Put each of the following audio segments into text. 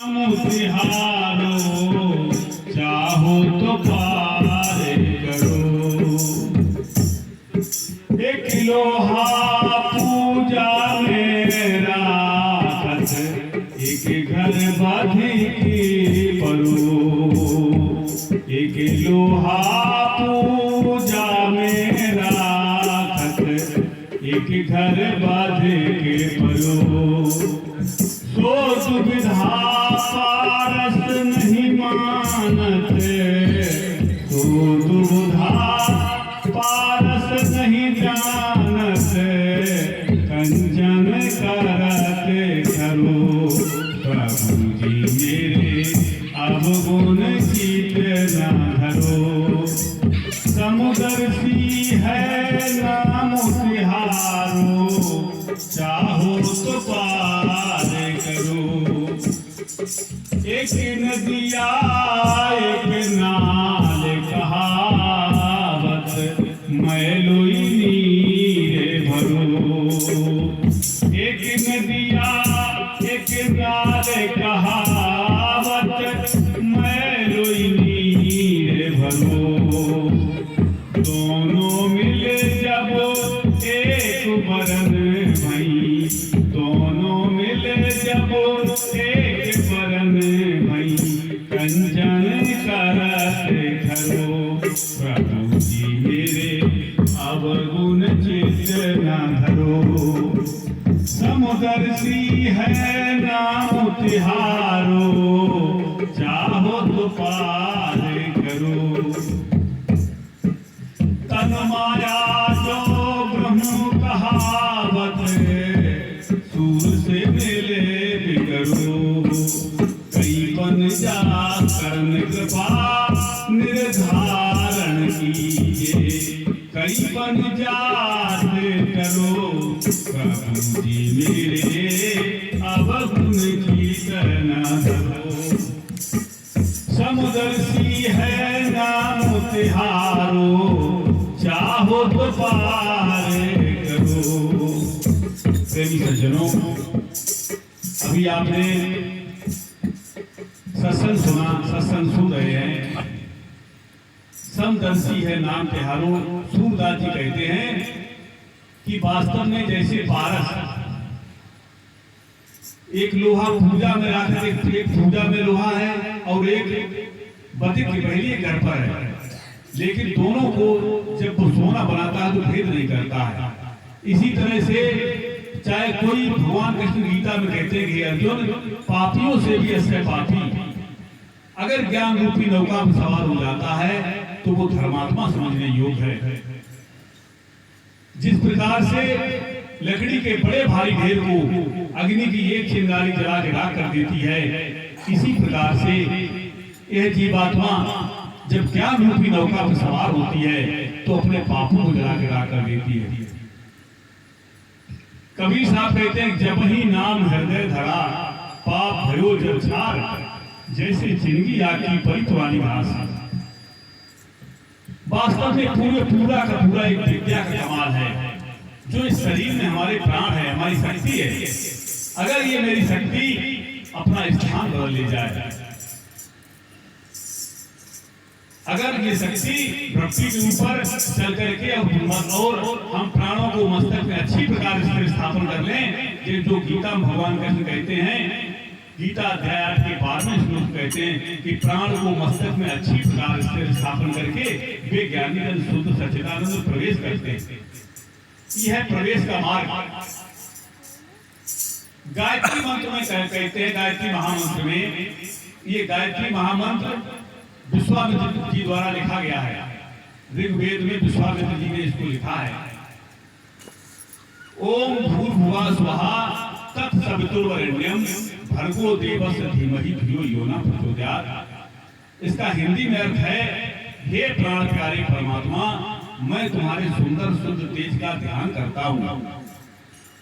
तिहारो चाहो तो पार करो। एक लोहा पूजा में राखत, एक घर बाधी परो। एक लोहा पूजा में राखत, एक घर बाधी के परो। सो दुविधा पारस नहीं मानत, सो दुविधा पारस नहीं जानत। कंचन करत करो प्रभु जी मेरे, अब गुण चित न धरो। समुदर्शी है नाम तिहारो, चाहो तो पार करो। एक नदिया एक नाल कहावत, मैं लोई नीर भरो। एक नदिया एक नाल कहावत, मैं लोई नीर भरो। दोनों मिले जब एक बरन भई, दोनों मिले जब एक बरन भई। कंचन करत घरो प्रभु जी मेरे, अब गुण चित न धरो। समुदर्शी है नाम तिहारो, चाहो तो पार करो। तन माया जो ब्रह्म कहावत, सूर से मिले बिगड़ो। कई बन जा कर्ण कृपा निर्धारण कीजिए, कई बन जात करो प्रभु जी मेरे, अब गुण चित न धरो। समुदर्शी है नाम तिहारो, चाहो तो पार करो। प्रेमी सज्जनों, अभी आपने सत्संग सुना, सत्संग सुन रहे हैं। समदर्शी है नाम तिहारो, सूरदास जी कहते हैं कि वास्तव में जैसे पारस एक लोहा पूजा में रखा, एक पूजा में लोहा है और एक बधिक की पहली घर पर है, लेकिन दोनों को जब वो सोना बनाता है तो भेद नहीं करता है। इसी तरह से चाहे कोई, भगवान कृष्ण गीता में कहते हैं कि अर्जुन पापियों से भी ऐसे पापी अगर ज्ञान रूपी नौका में सवार हो जाता है तो वो धर्मात्मा समझने योग्य है। जिस प्रकार से लकड़ी के बड़े भारी ढेर को अग्नि की एक चिंगारी जला के राख कर देती है, इसी प्रकार से यह जीवात्मा जब ज्ञान रूपी नौका पर सवार होती है तो अपने पापों को जला के राख कर देती है। कबीर साहब कहते हैं जब ही नाम हृदय धरा, पाप भयो जब छार, जैसे जिंदगी आकी परितवानी भाषा। वास्तव में पूरा का पूरा एक विद्या का कमाल है। जो इस शरीर में हमारे प्राण है, हमारी शक्ति है, अगर ये मेरी शक्ति अपना स्थान बदल ले जाए, अगर ये शक्ति पृथ्वी के ऊपर चल करके और हम प्राणों को मस्तक में अच्छी प्रकार से स्थापन कर लें, जो गीता में भगवान कृष्ण कहते हैं, गीता अध्याय 8 के 12वें श्लोक कहते हैं कि प्राण को मस्तक में अच्छी प्रकार से स्थापन करके वे ज्ञानी जन शुद्ध सच्चिदानंद में प्रवेश करते हैं। यह प्रवेश का मार्ग गायत्री मंत्र में कहते हैं। गायत्री महामंत्र में, ये गायत्री महामंत्र विश्वामित्र जी द्वारा लिखा गया है। ऋग्वेद में विश्वामित्र जी ने इसको लिखा है। ओम भूर्भुवः स्वहा तत्सवितुर्वरेण्यम भर्गो देवस्य धीमहि धियो यो न प्रचोदयात्। इसका हिंदी में अर्थ है, हे प्राण प्यारे परमात्मा, मैं तुम्हारे सुंदर शुद्ध तेज का ध्यान करता हूँ।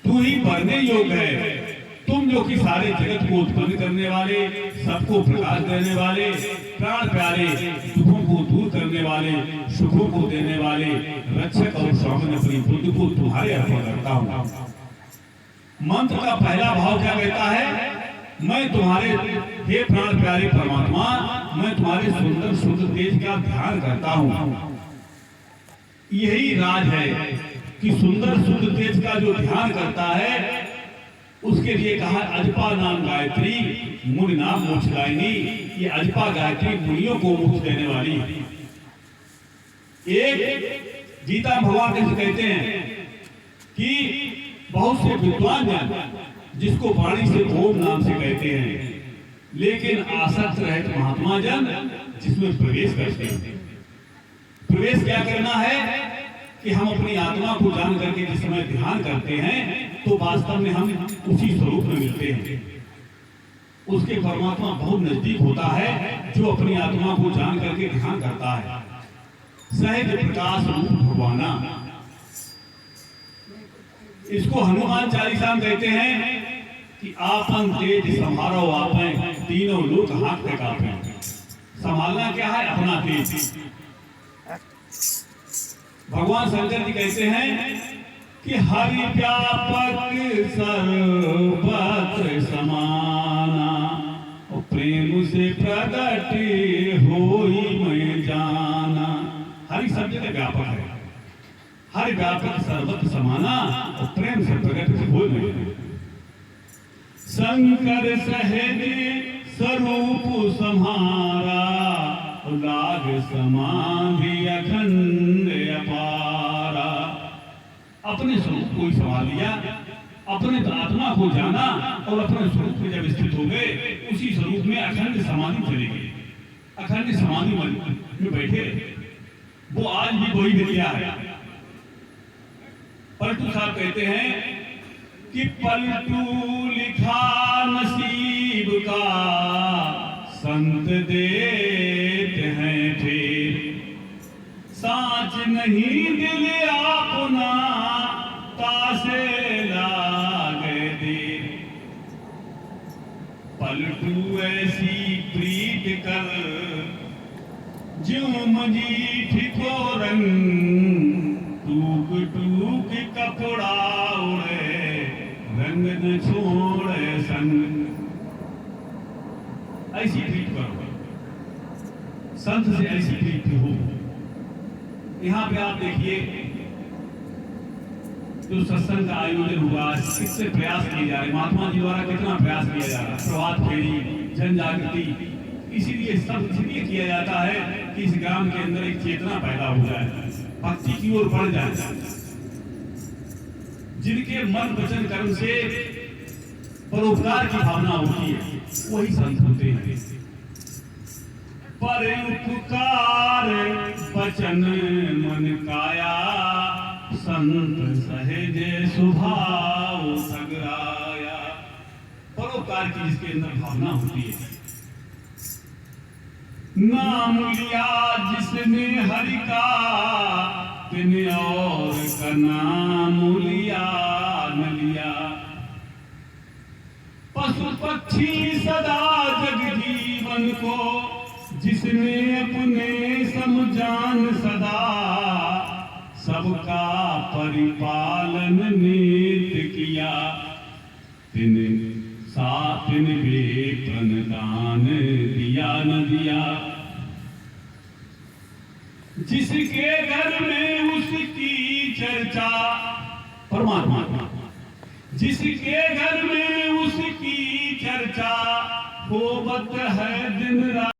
तू ही बढ़ने योग्य है। तुम जो कि सारे जगत को उत्पन्न करने वाले, सबको प्रकाश देने वाले, प्राण प्यारे, दुखों को दूर करने वाले, सुखों को देने वाले, रक्षक और स्वामी अपनी बुद्धि को तुम्हारे अर्पण करता हूँ। मंत्र का पहला भाव क्या कहता है? मैं तुम्हारे हे प्राण प्यारे परमात्मा, मैं तुम्हारे सुंदर शुद्ध तेज का ध्यान करता हूँ। यही राज है कि सुंदर शुद्ध तेज का जो ध्यान करता है उसके लिए कहा अजपा नाम गायत्री मुनि नाम मोक्षदायिनी। ये अजपा गायत्री मुनियों को मोक्ष देने वाली है। एक गीता भगवान कैसे कहते हैं कि बहुत से विद्वान जन जिसको वाणी से ओम नाम से कहते हैं, लेकिन आसक्त रहित महात्मा जन जिसमें प्रवेश करते हैं। प्रवेश क्या करना है कि हम अपनी आत्मा को जान करके जिस समय ध्यान करते हैं तो वास्तव में हम उसी स्वरूप में मिलते हैं। उसके परमात्मा बहुत नजदीक होता है जो अपनी आत्मा को जान करके ध्यान करता है। सहज प्रकाश रूप भगवाना, इसको हनुमान चालीसा में कहते हैं कि आपन तेज संभारो आपे, तीनों लोग हाथ पे कांपे। संभालना क्या है? अपना तेज। भगवान शंकर जी कहते हैं कि हरि व्यापक सर्वत्र समाना, प्रेम से प्रकट होई मैं जाना। हरि सब जगह व्यापक है, हरि व्यापक सर्वत्र समाना और प्रेम से प्रकट होई मैं जाना। शंकर सहज स्वरूप सम्हारा, लाग समाधि अखंड अपारा। अपने स्वरूप को ही संभाल लिया, अपने आत्मा को जाना और अपने स्वरूप में जब स्थित हो गए उसी स्वरूप में अखंड समाधि चले गए। अखंड समाधि में बैठे रहे। वो आज भी वही विद्या है। पलटू साहब कहते हैं कि पलटू लिखा नसीब का, संत देते हैं फिर, साच नहीं दिल अपना तासे लागे दे। पलटू ऐसी प्रीत कर ज्यों मजीठ को रंग, टूक टूक कपड़ा उड़े रंग न छोड़े संग। ऐसी प्रीत करो, संत से ऐसी प्रीत हो। यहाँ पे आप देखिए जो सत्संग का आयोजन हुआ, कितने प्रयास किए जा रहे, महात्मा जी द्वारा कितना प्रयास किया जा रहा है। प्रभात फेरी, जन जागृति, इसीलिए सब इसलिए किया जाता है कि इस ग्राम के अंदर एक चेतना पैदा हो जाए, भक्ति की ओर बढ़ जाए। जिनके मन वचन कर्म से परोपकार की भावना होती है वही संत होते हैं। पर उपकार वचन मन काया, संत सहज स्वभाव सगराया। परोपकार की जिसके अंदर भावना होती है। नाम लिया जिसने हरि का, तिने और का नाम लिया न लिया। पशु पक्षी सदा जग जीवन को, जिसने अपने समझान सदा, सबका परिपालन नित्य किया। तिन सातिन वेतन दान दिया न दिया। जिसके घर में उसकी चर्चा, परमात्मा, जिसके घर में उसकी चर्चा होवत है दिन रात।